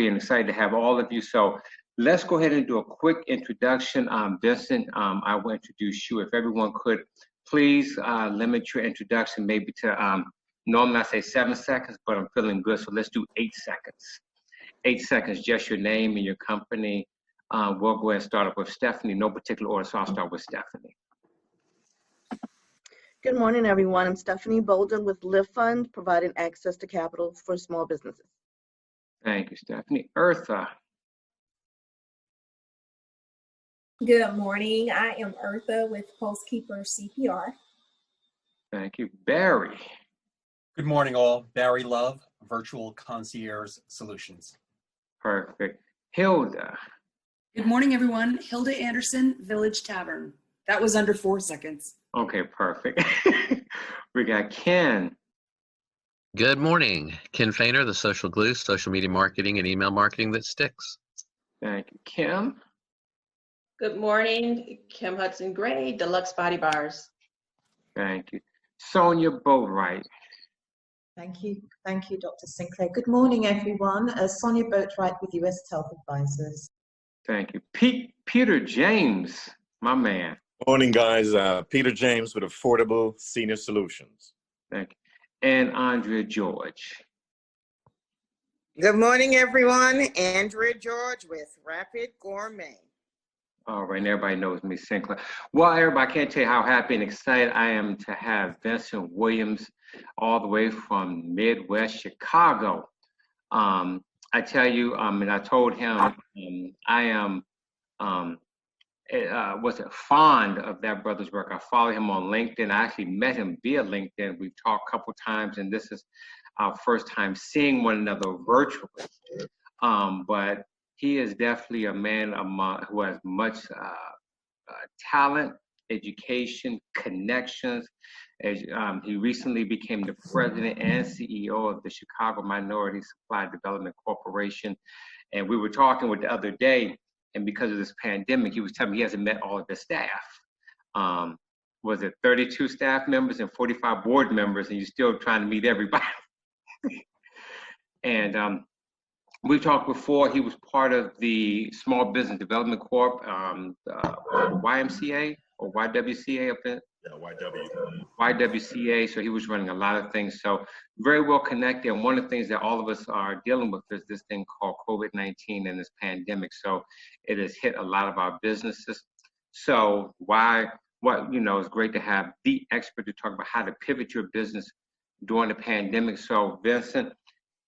happy and excited to have all of you. So let's go ahead and do a quick introduction. Vincent, I will introduce you. If everyone could please limit your introduction maybe to, normally I say 7 seconds, but I'm feeling good, so let's do 8 seconds. 8 seconds, just your name and your company. We'll go ahead and start up with Stephanie, no particular order, so I'll start with Stephanie. Good morning, everyone. I'm Stephanie Bolden with Lift Fund, providing access to capital for small businesses. Thank you, Stephanie. Eartha. Good morning. I am Eartha with Postkeeper CPR. Thank you. Barry. Good morning, all. Barry Love, Virtual Concierge Solutions. Perfect. Hilda. Good morning, everyone. Hilda Anderson, Village Tavern. That was under 4 seconds. Okay, perfect. We got Ken. Good morning. Ken Fainer, the Social Glue, social media marketing and email marketing that sticks. Thank you. Kim. Good morning, Kim Hudson Gray, Deluxe Body Bars. Thank you. Sonia Boatwright. Thank you, Dr. Sinclair. Good morning, everyone. Sonia Boatwright with US Health Advisors. Thank you. Peter James, my man. Morning, guys. Peter James with Affordable Senior Solutions. Thank you. And Andrea George. Good morning, everyone. Andrea George with Rapid Gourmet. All right, and everybody knows me, Sinclair. Well, everybody, I can't tell you how happy and excited I am to have Vincent Williams all the way from Midwest Chicago. I tell you, and I told him I am fond of that brother's work. I follow him on LinkedIn. I actually met him via LinkedIn. We've talked a couple times, and this is our first time seeing one another virtually. But he is definitely a man who has much talent, education, connections. He recently became the president and CEO of the Chicago Minority Supply Development Corporation. And we were talking with the other day, and because of this pandemic, he was telling me he hasn't met all of the staff. Was it 32 staff members and 45 board members, and you're still trying to meet everybody? And we talked before, he was part of the Small Business Development Corp, YMCA or YWCA up in? Yeah, YWCA, so he was running a lot of things. So very well connected. And one of the things that all of us are dealing with is this thing called COVID-19 and this pandemic. So it has hit a lot of our businesses. So it's great to have the expert to talk about how to pivot your business during the pandemic. So Vincent,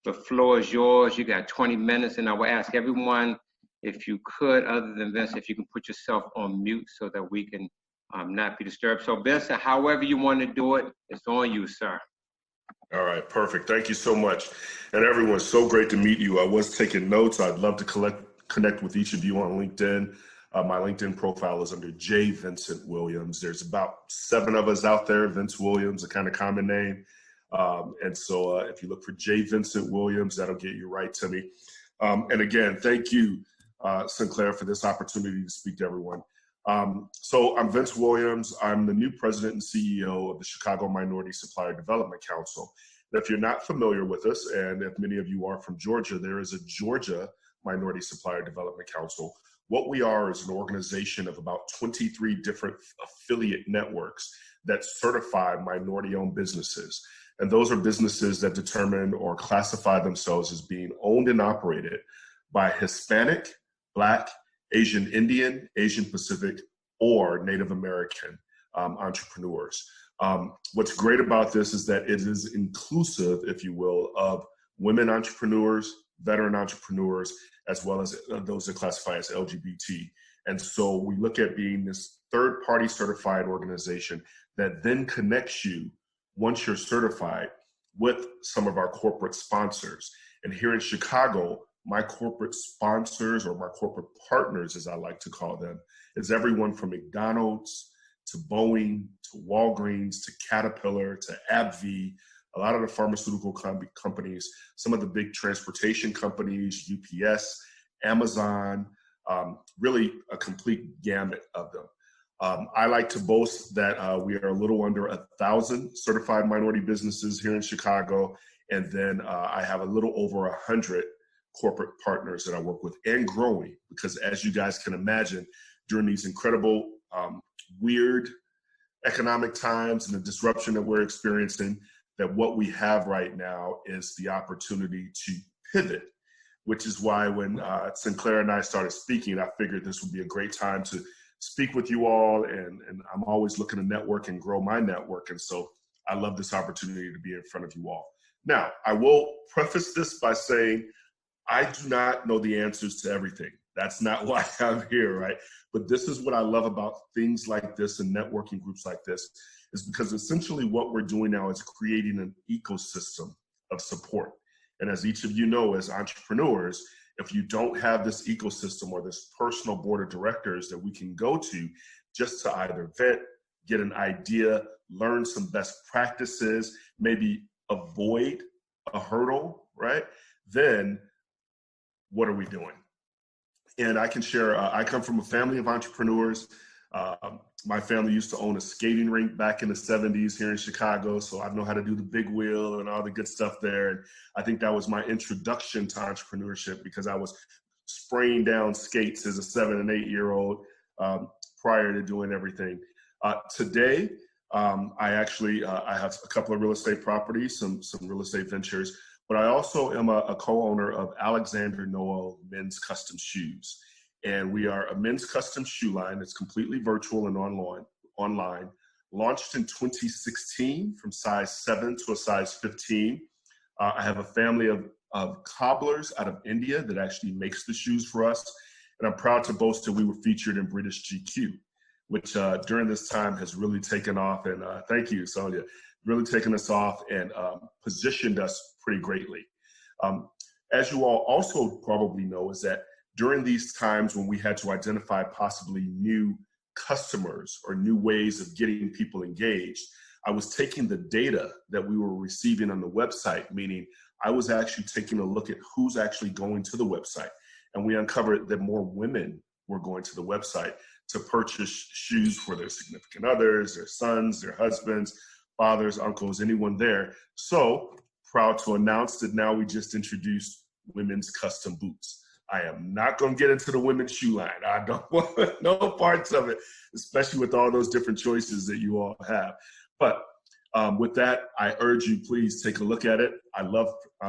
the floor is yours. You got 20 minutes, and I will ask everyone, if you could, other than Vincent, if you can put yourself on mute so that we can not be disturbed. So Vincent, however you want to do it, it's on you, sir. All right, perfect. Thank you so much. And everyone, so great to meet you. I was taking notes. I'd love to connect with each of you on LinkedIn. My LinkedIn profile is under J. Vincent Williams. There's about 7 of us out there. Vince Williams, a kind of common name. And so if you look for J. Vincent Williams, that'll get you right to me. And again, thank you, Sinclair, for this opportunity to speak to everyone. So I'm Vince Williams. I'm the new president and CEO of the Chicago Minority Supplier Development Council. And if you're not familiar with us, and if many of you are from Georgia, there is a Georgia Minority Supplier Development Council. What we are is an organization of about 23 different affiliate networks that certify minority-owned businesses. And those are businesses that determine or classify themselves as being owned and operated by Hispanic, Black, Asian Indian, Asian Pacific, or Native American entrepreneurs. What's great about this is that it is inclusive, if you will, of women entrepreneurs, veteran entrepreneurs, as well as those that classify as LGBT. And so we look at being this third-party certified organization that then connects you, once you're certified, with some of our corporate sponsors. And here in Chicago, my corporate sponsors, or my corporate partners, as I like to call them, is everyone from McDonald's to Boeing to Walgreens to Caterpillar to AbbVie, a lot of the pharmaceutical companies, some of the big transportation companies, UPS, Amazon, really a complete gamut of them. I like to boast that we are a little under 1,000 certified minority businesses here in Chicago, and then I have a little over 100 corporate partners that I work with, and growing, because as you guys can imagine, during these incredible, weird economic times and the disruption that we're experiencing, that what we have right now is the opportunity to pivot, which is why when Sinclair and I started speaking, I figured this would be a great time to speak with you all, and I'm always looking to network and grow my network, and so I love this opportunity to be in front of you all. Now, I will preface this by saying I do not know the answers to everything. That's not why I'm here, right? But this is what I love about things like this and networking groups like this, is because essentially what we're doing now is creating an ecosystem of support. And as each of you know, as entrepreneurs, if you don't have this ecosystem or this personal board of directors that we can go to just to either vet, get an idea, learn some best practices, maybe avoid a hurdle, right? Then what are we doing? And I can share, I come from a family of entrepreneurs. My family used to own a skating rink back in the 70s here in Chicago, so I know how to do the big wheel and all the good stuff there. And I think that was my introduction to entrepreneurship, because I was spraying down skates as a 7 and 8 year old prior to doing everything. Today, I actually I have a couple of real estate properties, some real estate ventures, but I also am a co-owner of Alexander Noel Men's Custom Shoes. And we are a men's custom shoe line that's completely virtual and online, launched in 2016 from size 7 to a size 15. I have a family of cobblers out of India that actually makes the shoes for us. And I'm proud to boast that we were featured in British GQ, which during this time has really taken off. And thank you, Sonia, really taken us off and positioned us pretty greatly. As you all also probably know, is that during these times when we had to identify possibly new customers or new ways of getting people engaged, I was taking the data that we were receiving on the website, meaning I was actually taking a look at who's actually going to the website. And we uncovered that more women were going to the website to purchase shoes for their significant others, their sons, their husbands, fathers, uncles, anyone there. So proud to announce that now we just introduced women's custom boots. I am not going to get into the women's shoe line. I don't want no parts of it, especially with all those different choices that you all have. But with that, I urge you, please take a look at it. I love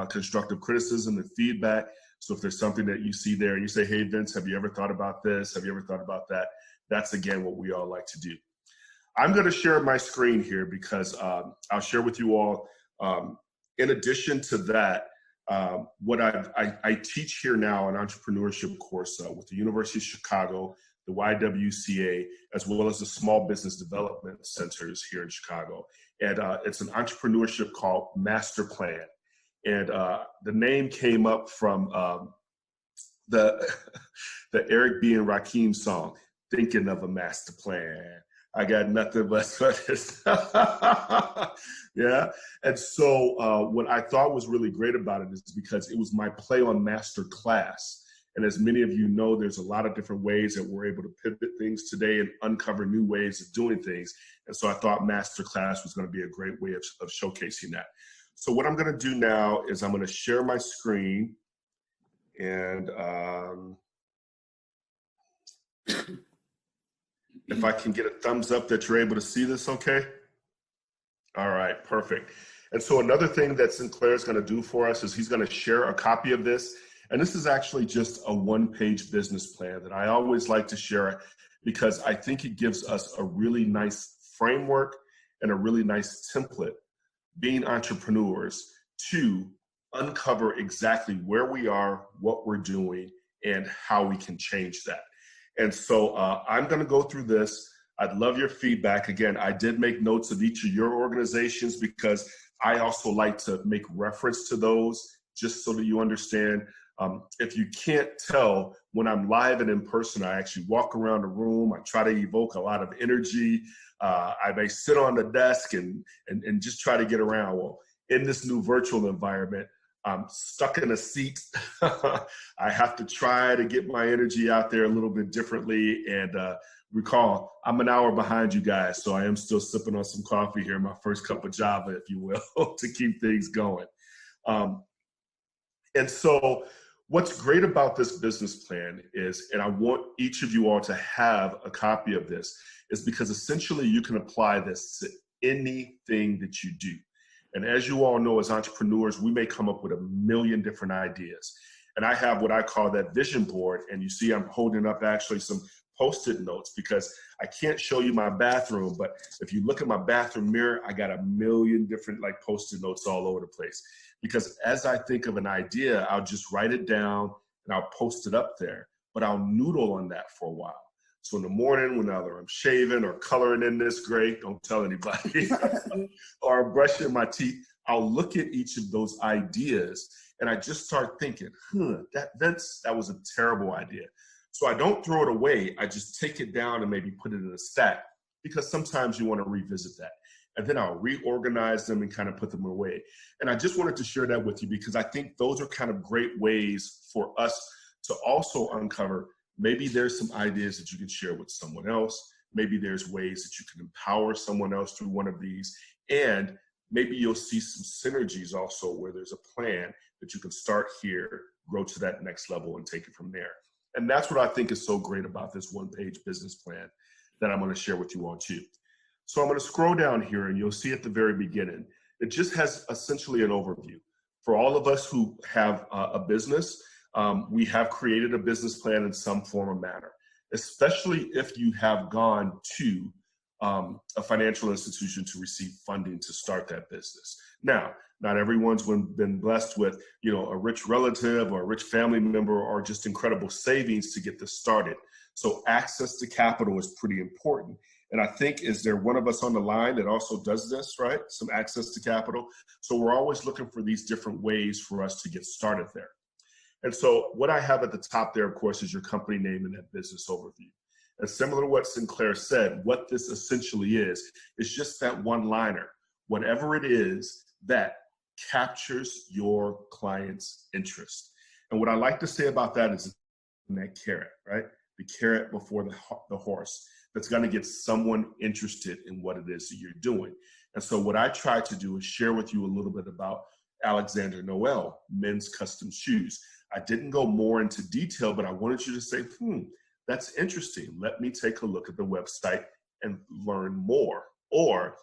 constructive criticism and feedback. So if there's something that you see there and you say, hey, Vince, have you ever thought about this? Have you ever thought about that? That's, again, what we all like to do. I'm going to share my screen here because I'll share with you all, in addition to that, what I teach here now, an entrepreneurship course with the University of Chicago, the YWCA, as well as the Small Business Development Centers here in Chicago. And it's an entrepreneurship called Master Plan. And the name came up from the Eric B. and Rakim song, Thinking of a Master Plan. I got nothing but this. Yeah. And so what I thought was really great about it is because it was my play on master class. And as many of you know, there's a lot of different ways that we're able to pivot things today and uncover new ways of doing things. And so I thought master class was going to be a great way of showcasing that. So what I'm going to do now is I'm going to share my screen, and if I can get a thumbs up that you're able to see this okay. All right, perfect. And so another thing that Sinclair is going to do for us is he's going to share a copy of this. And this is actually just a one-page business plan that I always like to share because I think it gives us a really nice framework and a really nice template, being entrepreneurs, to uncover exactly where we are, what we're doing, and how we can change that. And so I'm going to go through this. I'd love your feedback. Again, I did make notes of each of your organizations because I also like to make reference to those just so that you understand. If you can't tell, when I'm live and in person, I actually walk around the room. I try to evoke a lot of energy. I may sit on the desk and just try to get around. Well, in this new virtual environment, I'm stuck in a seat. I have to try to get my energy out there a little bit differently. And recall, I'm an hour behind you guys, so I am still sipping on some coffee here, my first cup of Java, if you will, to keep things going. And so What's great about this business plan is, and I want each of you all to have a copy of this, is because essentially you can apply this to anything that you do. And as you all know, as entrepreneurs, we may come up with a million different ideas. And I have what I call that vision board. And you see I'm holding up actually some Post-it notes because I can't show you my bathroom, but if you look at my bathroom mirror, I got a million different like Post-it notes all over the place. Because as I think of an idea, I'll just write it down and I'll post it up there, but I'll noodle on that for a while. So in the morning, when either I'm shaving or coloring in this gray, don't tell anybody, or I'm brushing my teeth, I'll look at each of those ideas and I just start thinking, that was a terrible idea. So I don't throw it away. I just take it down and maybe put it in a stack because sometimes you want to revisit that. And then I'll reorganize them and kind of put them away. And I just wanted to share that with you because I think those are kind of great ways for us to also uncover maybe there's some ideas that you can share with someone else. Maybe there's ways that you can empower someone else through one of these. And maybe you'll see some synergies also where there's a plan that you can start here, grow to that next level and take it from there. And that's what I think is so great about this one-page business plan that I'm going to share with you all too. So I'm going to scroll down here and you'll see at the very beginning, it just has essentially an overview. For all of us who have a business, we have created a business plan in some form or manner, especially if you have gone to a financial institution to receive funding to start that business. Now, not everyone's been blessed with, a rich relative or a rich family member or just incredible savings to get this started. So access to capital is pretty important. And I think, is there one of us on the line that also does this, right? Some access to capital. So we're always looking for these different ways for us to get started there. And so what I have at the top there, of course, is your company name and that business overview. And similar to what Sinclair said, what this essentially is just that one-liner, whatever it is that captures your client's interest. And what I like to say about that is that carrot, right? The carrot before the horse that's going to get someone interested in what it is that you're doing. And so what I try to do is share with you a little bit about Alexander Noel, men's custom shoes. I didn't go more into detail, but I wanted you to say, that's interesting. Let me take a look at the website and learn more. Or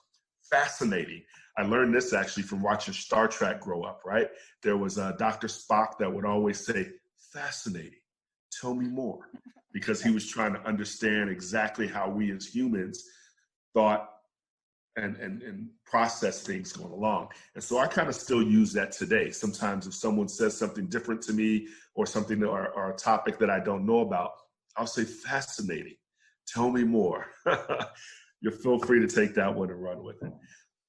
fascinating. I learned this actually from watching Star Trek grow up, right? There was a Dr. Spock that would always say, fascinating, tell me more. Because he was trying to understand exactly how we as humans thought and process things going along. And so I kind of still use that today. Sometimes if someone says something different to me or something or a topic that I don't know about, I'll say, fascinating, tell me more. You feel free to take that one and run with it.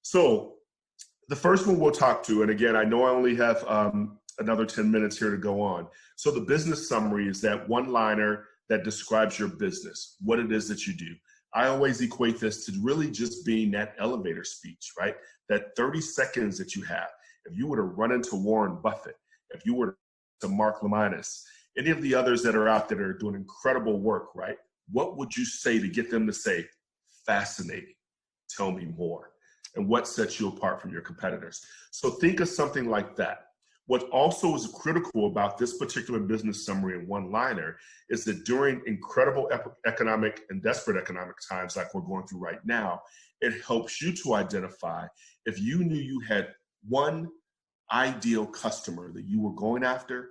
So the first one we'll talk to, and again, I know I only have another 10 minutes here to go on. So the business summary is that one-liner that describes your business, what it is that you do. I always equate this to really just being that elevator speech, right? That 30 seconds that you have. If you were to run into Warren Buffett, if you were to Mark Lemonis, any of the others that are out there that are doing incredible work, right? What would you say to get them to say, fascinating, tell me more? And what sets you apart from your competitors? So think of something like that. What also is critical about this particular business summary and one-liner is that during incredible economic and desperate economic times like we're going through right now, it helps you to identify if you knew you had one ideal customer that you were going after,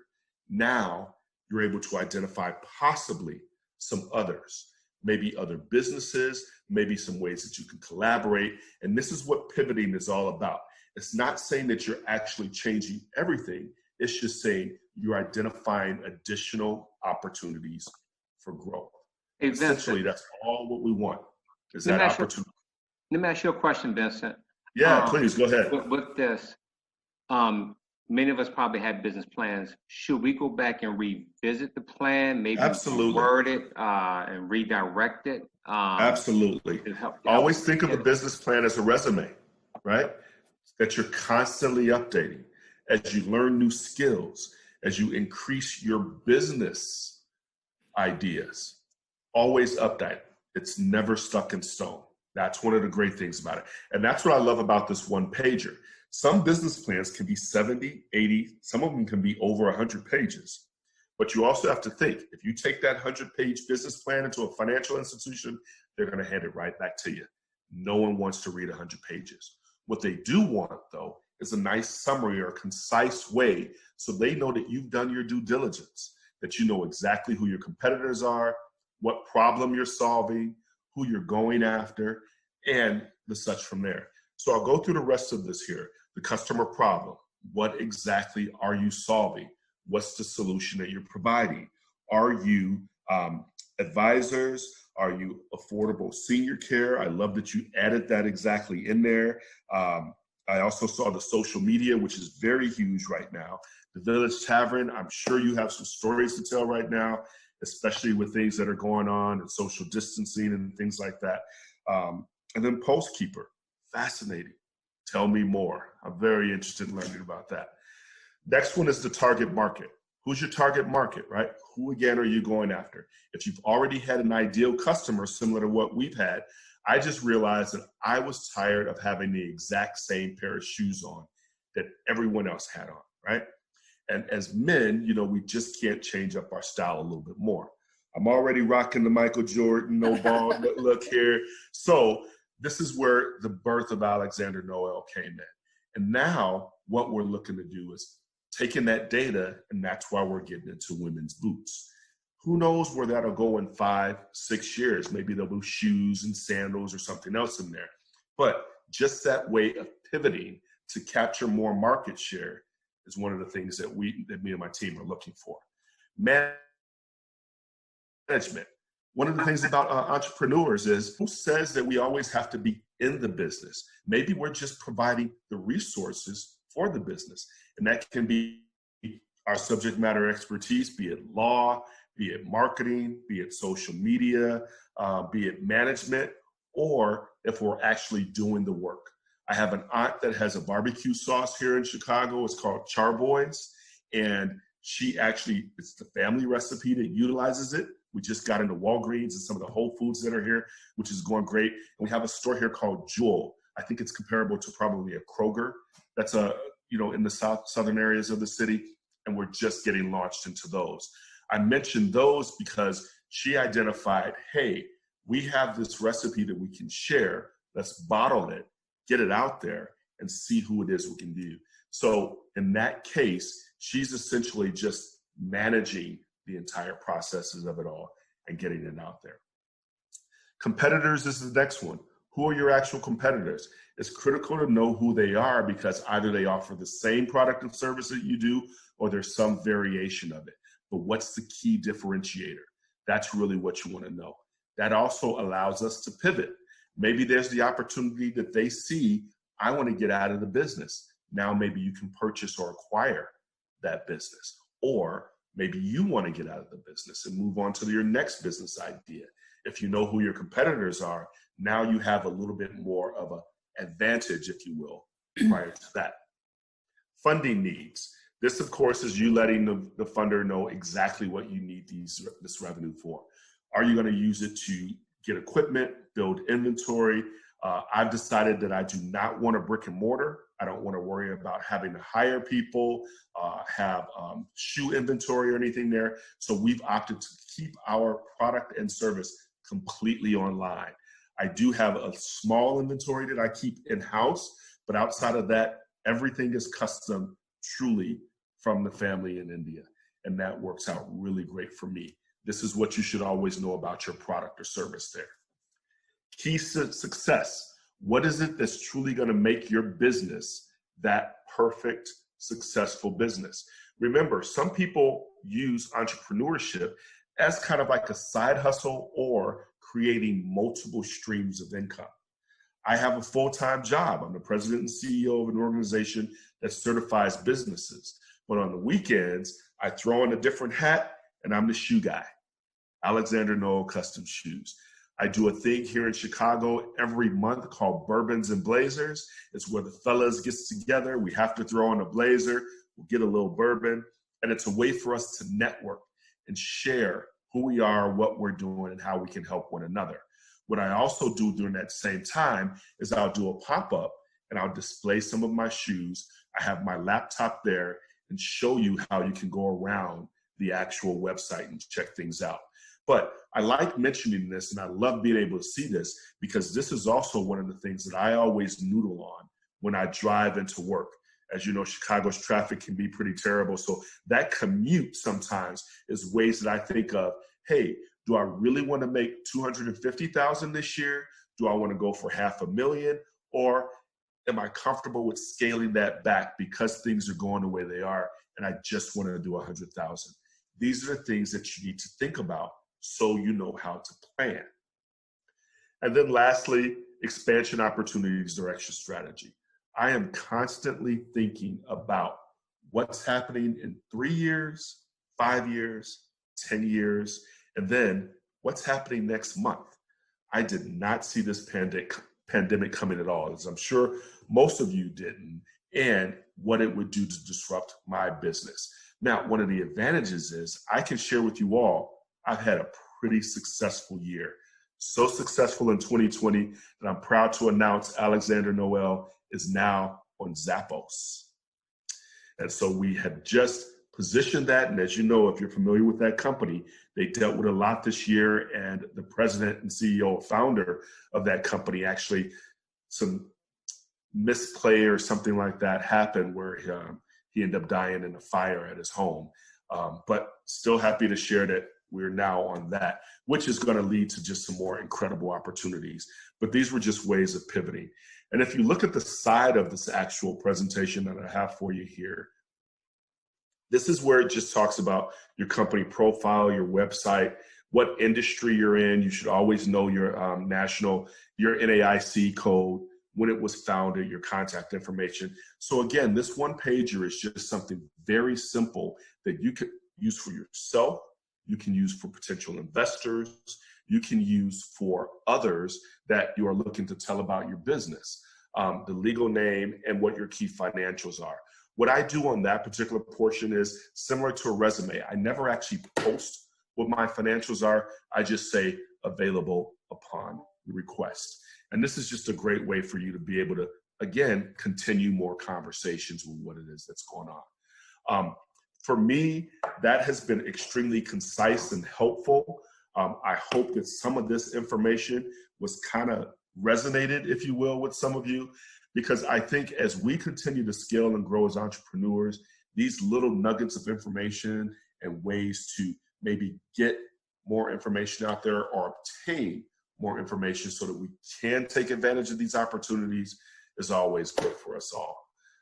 now you're able to identify possibly some others, maybe other businesses, maybe some ways that you can collaborate. And this is what pivoting is all about. It's not saying that you're actually changing everything. It's just saying you're identifying additional opportunities for growth. Hey, Vincent, essentially, that's all what we want is that opportunity. Let me ask you a question, Vincent. Yeah, please, go ahead. With this, many of us probably have business plans. Should we go back and revisit the plan, maybe word it and redirect it? Absolutely. Always think of a business plan as a resume, right? That you're constantly updating as you learn new skills, as you increase your business ideas. Always update. It's never stuck in stone. That's one of the great things about it. And that's what I love about this one pager. Some business plans can be 70, 80, some of them can be over 100 pages. But you also have to think, if you take that 100-page business plan into a financial institution, they're going to hand it right back to you. No one wants to read 100 pages. What they do want, though, is a nice summary or a concise way so they know that you've done your due diligence, that you know exactly who your competitors are, what problem you're solving, who you're going after, and the such from there. So I'll go through the rest of this here. The customer problem. What exactly are you solving? What's the solution that you're providing? Are you advisors? Are you affordable senior care? I love that you added that exactly in there. I also saw the social media, which is very huge right now. The Village Tavern, I'm sure you have some stories to tell right now, especially with things that are going on and social distancing and things like that. And then Postkeeper, fascinating. Tell me more. I'm very interested in learning about that. Next one is the target market. Who's your target market, right? Who again are you going after? If you've already had an ideal customer similar to what we've had, I just realized that I was tired of having the exact same pair of shoes on that everyone else had on, right? And as men, you know, we just can't change up our style a little bit more. I'm already rocking the Michael Jordan, no ball look here. So this is where the birth of Alexander Noel came in. And now what we're looking to do is taking that data, and that's why we're getting into women's boots. Who knows where that'll go in 5-6 years? Maybe there'll be shoes and sandals or something else in there. But just that way of pivoting to capture more market share is one of the things that me and my team are looking for. Management. One of the things about entrepreneurs is, who says that we always have to be in the business? Maybe we're just providing the resources for the business. And that can be our subject matter expertise, be it law, be it marketing, be it social media, be it management, or if we're actually doing the work. I have an aunt that has a barbecue sauce here in Chicago. It's called Charboys. And she actually, it's the family recipe that utilizes it. We just got into Walgreens and some of the Whole Foods that are here, which is going great. And we have a store here called Jewel. I think it's comparable to probably a Kroger. That's in the southern areas of the city. And we're just getting launched into those. I mentioned those because she identified, hey, we have this recipe that we can share. Let's bottle it, get it out there, and see who it is we can do. So in that case, she's essentially just managing the entire processes of it all and getting it out there. Competitors is the next one. Who are your actual competitors? It's critical to know who they are, because either they offer the same product and service that you do, or there's some variation of it. But what's the key differentiator? That's really what you want to know. That also allows us to pivot. Maybe there's the opportunity that they see, I want to get out of the business. Now maybe you can purchase or acquire that business. Or maybe you want to get out of the business and move on to your next business idea. If you know who your competitors are, now you have a little bit more of an advantage, if you will, prior to that. Funding needs. This, of course, is you letting the funder know exactly what you need this revenue for. Are you going to use it to get equipment, build inventory? I've decided that I do not want a brick and mortar. I don't want to worry about having to hire people, have shoe inventory or anything there. So we've opted to keep our product and service completely online. I do have a small inventory that I keep in-house, but outside of that, everything is custom, truly from the family in India. And that works out really great for me. This is what you should always know about your product or service there. Key success. What is it that's truly going to make your business that perfect, successful business? Remember, some people use entrepreneurship as kind of like a side hustle or creating multiple streams of income. I have a full-time job. I'm the president and CEO of an organization that certifies businesses. But on the weekends, I throw on a different hat and I'm the shoe guy. Alexander Noel Custom Shoes. I do a thing here in Chicago every month called Bourbons and Blazers. It's where the fellas get together. We have to throw on a blazer. We'll get a little bourbon. And it's a way for us to network and share who we are, what we're doing, and how we can help one another. What I also do during that same time is I'll do a pop-up and I'll display some of my shoes. I have my laptop there and show you how you can go around the actual website and check things out. But I like mentioning this, and I love being able to see this, because this is also one of the things that I always noodle on when I drive into work. As you know, Chicago's traffic can be pretty terrible. So that commute sometimes is ways that I think of, hey, do I really want to make $250,000 this year? Do I want to go for $500,000? Or am I comfortable with scaling that back because things are going the way they are and I just want to do 100,000? These are the things that you need to think about so you know how to plan. And then lastly, expansion opportunities, direction, strategy. I am constantly thinking about what's happening in 3 years, 5 years, 10 years, and then what's happening next month. I did not see this pandemic coming at all, as I'm sure most of you didn't, and what it would do to disrupt my business. Now, one of the advantages is I can share with you all, I've had a pretty successful year. So successful in 2020 that I'm proud to announce Alexander Noel is now on Zappos. And so we had just positioned that. And as you know, if you're familiar with that company, they dealt with a lot this year. And the president and CEO, founder of that company, actually some misplay or something like that happened where he ended up dying in a fire at his home. But still happy to share that we're now on that, which is going to lead to just some more incredible opportunities. But these were just ways of pivoting. And if you look at the side of this actual presentation that I have for you here, this is where it just talks about your company profile, your website, what industry you're in. You should always know your your NAIC code, when it was founded, your contact information. So again, this one pager is just something very simple that you could use for yourself. You can use for potential investors. You can use for others that you are looking to tell about your business, the legal name and what your key financials are. What I do on that particular portion is similar to a resume. I never actually post what my financials are. I just say available upon request. And this is just a great way for you to be able to, again, continue more conversations with what it is that's going on. For me, that has been extremely concise and helpful. I hope that some of this information was kind of resonated, if you will, with some of you, because I think as we continue to scale and grow as entrepreneurs, these little nuggets of information and ways to maybe get more information out there or obtain more information so that we can take advantage of these opportunities is always good for us all.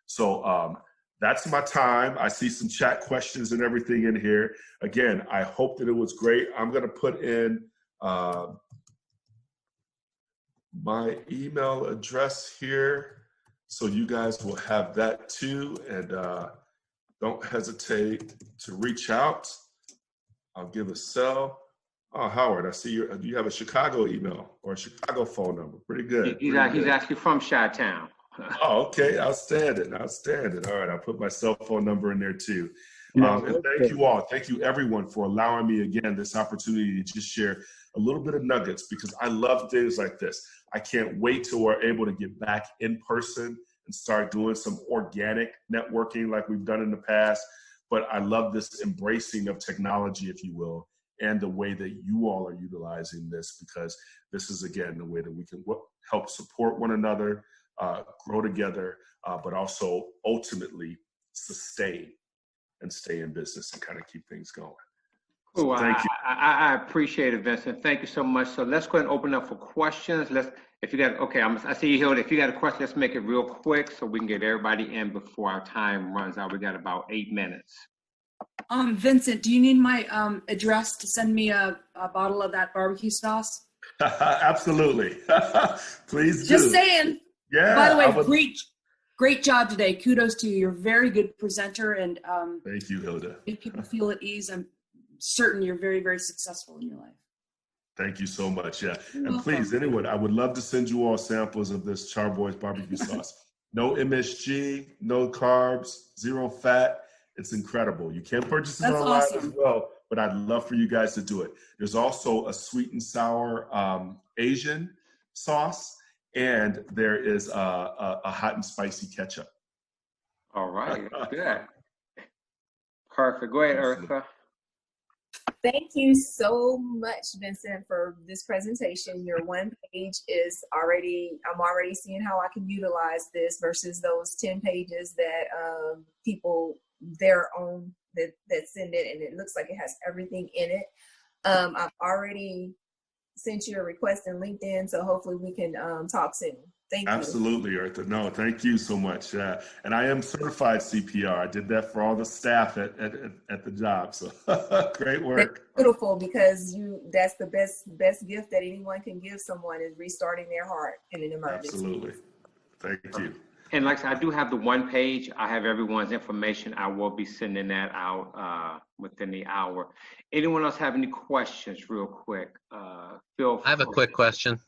So that's my time. I see some chat questions and everything in here. Again, I hope that it was great. I'm going to put in my email address here so you guys will have that too. And don't hesitate to reach out. I'll give a cell. Oh, Howard, I see you have a Chicago email or a Chicago phone number. Pretty good. He's actually from Chi-Town. Oh, okay. Outstanding. Outstanding. All right. I'll put my cell phone number in there too. And thank you all. Thank you everyone for allowing me again this opportunity to just share a little bit of nuggets, because I love things like this. I can't wait till we're able to get back in person and start doing some organic networking like we've done in the past. But I love this embracing of technology, if you will, and the way that you all are utilizing this, because this is, again, the way that we can help support one another, grow together, but also ultimately sustain and stay in business and kind of keep things going. Cool. So thank you. I appreciate it, Vincent. Thank you so much. So let's go ahead and open up for questions. If you got, okay, I see you, Hilda. If you got a question, let's make it real quick so we can get everybody in before our time runs out. We got about 8 minutes. Vincent, do you need my address to send me a bottle of that barbecue sauce? Absolutely. Please do. Just saying. Yeah. By the way, great job today. Kudos to you. You're a very good presenter, and thank you, Hilda. make people feel at ease. I'm certain you're very, very successful in your life. Thank you so much. Yeah. You're and welcome. Please, anyone, I would love to send you all samples of this Charboy's barbecue sauce. No MSG, no carbs, 0 fat. It's incredible. You can purchase it online as well, but I'd love for you guys to do it. There's also a sweet and sour Asian sauce, and there is a hot and spicy ketchup. All right. Good. Perfect. Go ahead, Eartha. Thank you so much, Vincent, for this presentation. Your one page is I'm already seeing how I can utilize this versus those 10 pages that people, their own, that send it, and it looks like it has everything in it. I've already sent you a request in LinkedIn, so hopefully we can talk soon. Thank you. Absolutely, Eartha. No, thank you so much. And I am certified CPR. I did that for all the staff at the job. So great work. That's beautiful, because that's the best gift that anyone can give someone is restarting their heart in an emergency. Absolutely. Thank you. And like I said, I do have the one page. I have everyone's information. I will be sending that out within the hour. Anyone else have any questions real quick? Feel free. I have a quick question.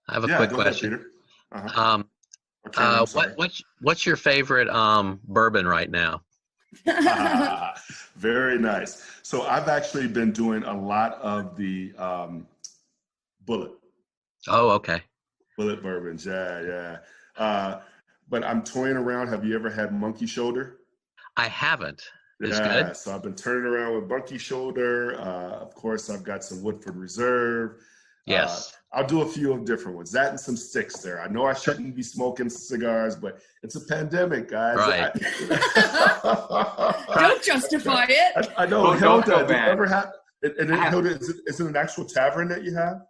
Go ahead, Peter. What's your favorite bourbon right now? Very nice. So I've actually been doing a lot of the Bullet. Oh, okay. Bullet bourbons, yeah. But I'm toying around. Have you ever had Monkey Shoulder? I haven't. It's Yeah, good. so I've been turning around with Monkey Shoulder. Of course, I've got some Woodford Reserve. Yes. I'll do a few of different ones. That and some sticks there. I know I shouldn't be smoking cigars, but it's a pandemic, guys. Right. Don't justify it. I know. Oh, don't feel Hilda, bad. you ever have? Hilda, is it an actual tavern that you have?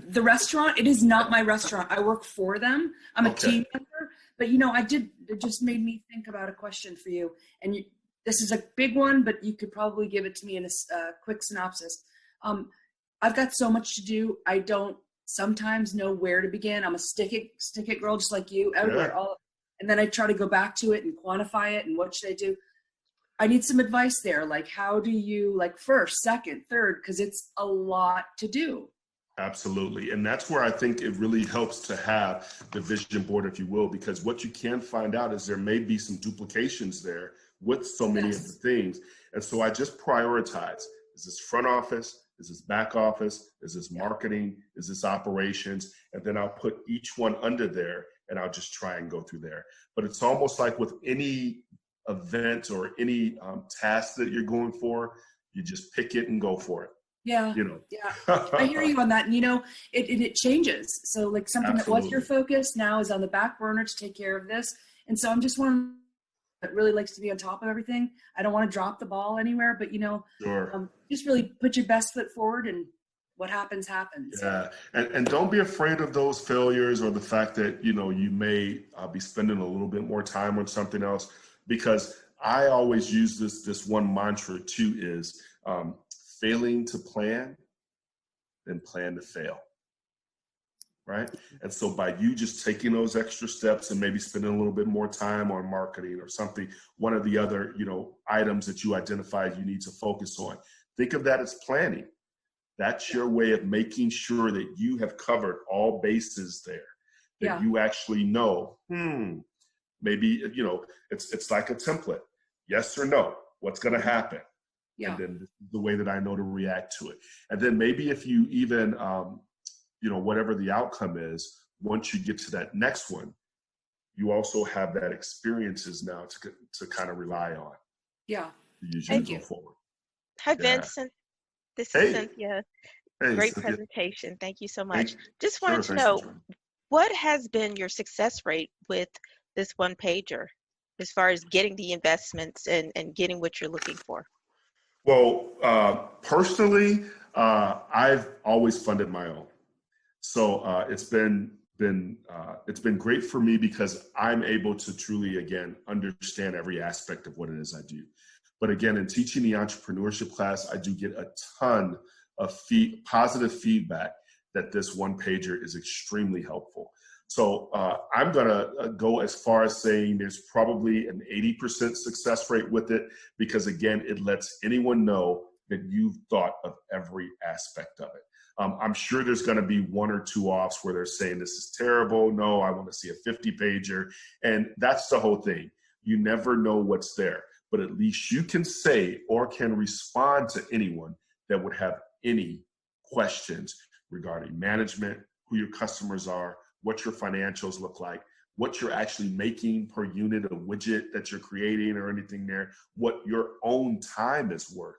The restaurant, it is not my restaurant. I work for them. I'm a team member. But, it just made me think about a question for you. And this is a big one, but you could probably give it to me in a quick synopsis. I've got so much to do. I don't sometimes know where to begin. I'm a stick it girl, just like you, everywhere. Yeah. And then I try to go back to it and quantify it and what should I do? I need some advice there. Like, how do you, first, second, third, because it's a lot to do. Absolutely. And that's where I think it really helps to have the vision board, if you will, because what you can find out is there may be some duplications there with so many of the things. And so I just prioritize. Is this front office? Is this back office? Is this marketing? Is this operations? And then I'll put each one under there and I'll just try and go through there. But it's almost like with any event or any task that you're going for, you just pick it and go for it. Yeah. Yeah. I hear you on that. And it changes. So something that was your focus now is on the back burner to take care of this. And so I'm just one that really likes to be on top of everything. I don't want to drop the ball anywhere, but Sure. just really put your best foot forward, and what happens. Yeah. And don't be afraid of those failures or the fact that, you may be spending a little bit more time on something else, because I always use this one mantra too is, failing to plan, then plan to fail, right? And so by you just taking those extra steps and maybe spending a little bit more time on marketing or something, one of the other, items that you identified you need to focus on, think of that as planning. That's your way of making sure that you have covered all bases there, that you actually know, maybe, it's like a template. Yes or no, what's going to happen? And then this is the way that I know to react to it. And then maybe if you even, whatever the outcome is, once you get to that next one, you also have that experiences now to kind of rely on. Yeah. Thank you. Go forward. Hi, Vincent. This is Cynthia. Hey, Great Cynthia. Presentation. Thank you so much. Just wanted to know, what has been your success rate with this one pager as far as getting the investments and getting what you're looking for? Well, personally, I've always funded my own. So it's been great for me because I'm able to truly, again, understand every aspect of what it is I do. But again, in teaching the entrepreneurship class, I do get a ton of positive feedback that this one pager is extremely helpful. So I'm going to go as far as saying there's probably an 80% success rate with it, because again, it lets anyone know that you've thought of every aspect of it. I'm sure there's going to be one or two offs where they're saying this is terrible. No, I want to see a 50 pager. And that's the whole thing. You never know what's there, but at least you can say or can respond to anyone that would have any questions regarding management, who your customers are, what your financials look like, what you're actually making per unit of widget that you're creating or anything there, what your own time is worth.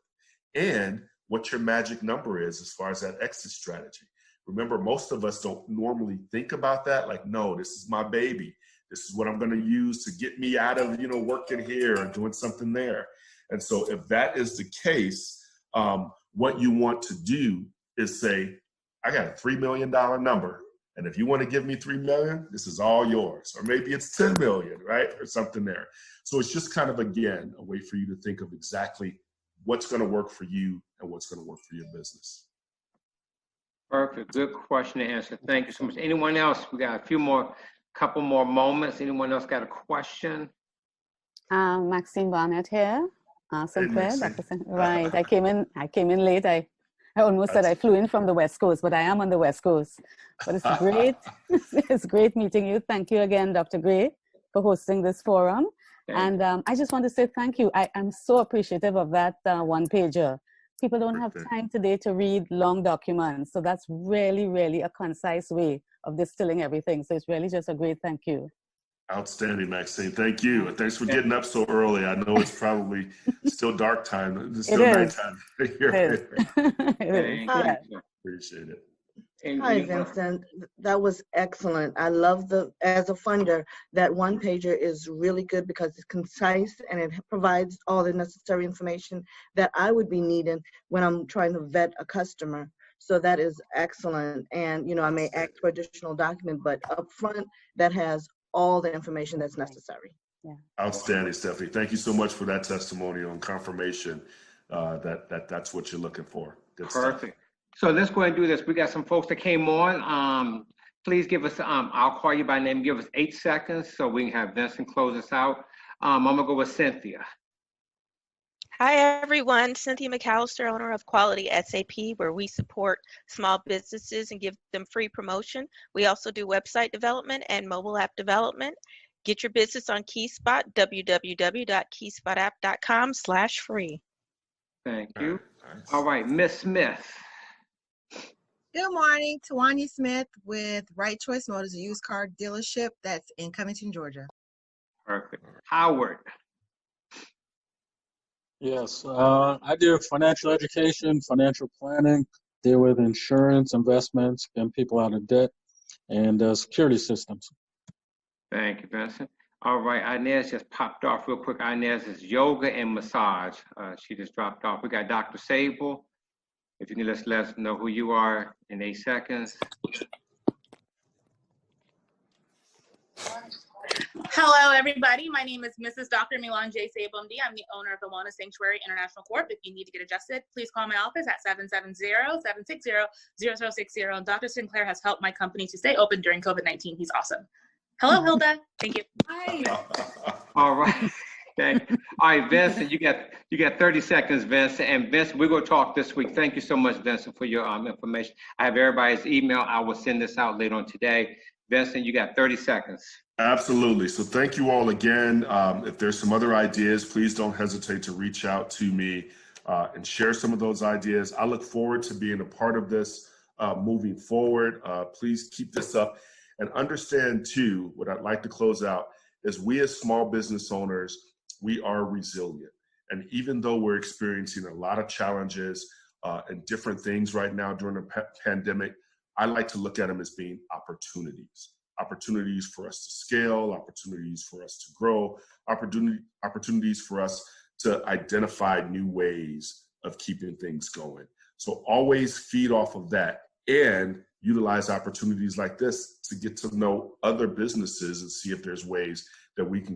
and what your magic number is as far as that exit strategy. Remember, most of us don't normally think about that. Like, no, this is my baby. This is what I'm going to use to get me out of, working here or doing something there. And so if that is the case, what you want to do is say, I got a $3 million number. And if you want to give me $3 million, this is all yours. Or maybe it's 10 million, right? Or something there. So it's just kind of, again, a way for you to think of exactly what's going to work for you and what's going to work for your business. Perfect. Good question to answer. Thank you so much. Anyone else? We got couple more moments. Anyone else got a question? Maxine Barnett here. Sinclair, Hey, right. I came in late. I almost said I flew in from the West Coast, but I am on the West Coast. But it's great. It's great meeting you. Thank you again, Dr. Gray, for hosting this forum. And I just want to say thank you. I'm so appreciative of that one-pager. People don't have time today to read long documents. So that's really, really a concise way of distilling everything. So it's really just a great thank you. Outstanding, Maxine. Thank you. And thanks for getting up so early. I know it's probably still dark time. It's still nighttime. It is. Thank you. Appreciate it. Hi, Vincent. That was excellent. I love as a funder, that one pager is really good because it's concise and it provides all the necessary information that I would be needing when I'm trying to vet a customer. So that is excellent. And, I may ask for additional document, but up front, that has all the information that's necessary. Yeah. Outstanding, Stephanie. Thank you so much for that testimonial and confirmation that's what you're looking for. Good Perfect. stuff. So let's go ahead and do this. We got some folks that came on. Please give us, I'll call you by name, give us 8 seconds so we can have Vincent close us out. I'm gonna go with Cynthia. Hi, everyone. Cynthia McAllister, owner of Quality SAP, where we support small businesses and give them free promotion. We also do website development and mobile app development. Get your business on KeySpot, www.keyspotapp.com/free. Thank you. All right, Miss Smith. Good morning, Tawanya Smith with Right Choice Motors, a used car dealership that's in Covington, Georgia. Perfect. Howard. Yes, I do financial education, financial planning, deal with insurance, investments, getting people out of debt, and security systems. Thank you, Vincent. All right, Inez just popped off real quick. Inez is yoga and massage. She just dropped off. We got Dr. Sable. If you can just let us know who you are in 8 seconds. Hello, everybody. My name is Mrs. Dr. Milan J. Sable, MD. I'm the owner of the Wellness Sanctuary International Corp. If you need to get adjusted, please call my office at 770-760-0060. And Dr. Sinclair has helped my company to stay open during COVID-19. He's awesome. Hello, Hilda. Thank you. Hi. All right. Thank you. All right, Vincent, you got 30 seconds, Vincent. And Vincent, we're going to talk this week. Thank you so much, Vincent, for your information. I have everybody's email. I will send this out later on today. Vincent, you got 30 seconds. Absolutely. So thank you all again. If there's some other ideas, please don't hesitate to reach out to me and share some of those ideas. I look forward to being a part of this moving forward. Please keep this up and understand too, what I'd like to close out is we as small business owners, we are resilient. And even though we're experiencing a lot of challenges and different things right now during the pandemic, I like to look at them as being opportunities for us to scale, opportunities for us to grow, opportunities for us to identify new ways of keeping things going. So always feed off of that and utilize opportunities like this to get to know other businesses and see if there's ways that we can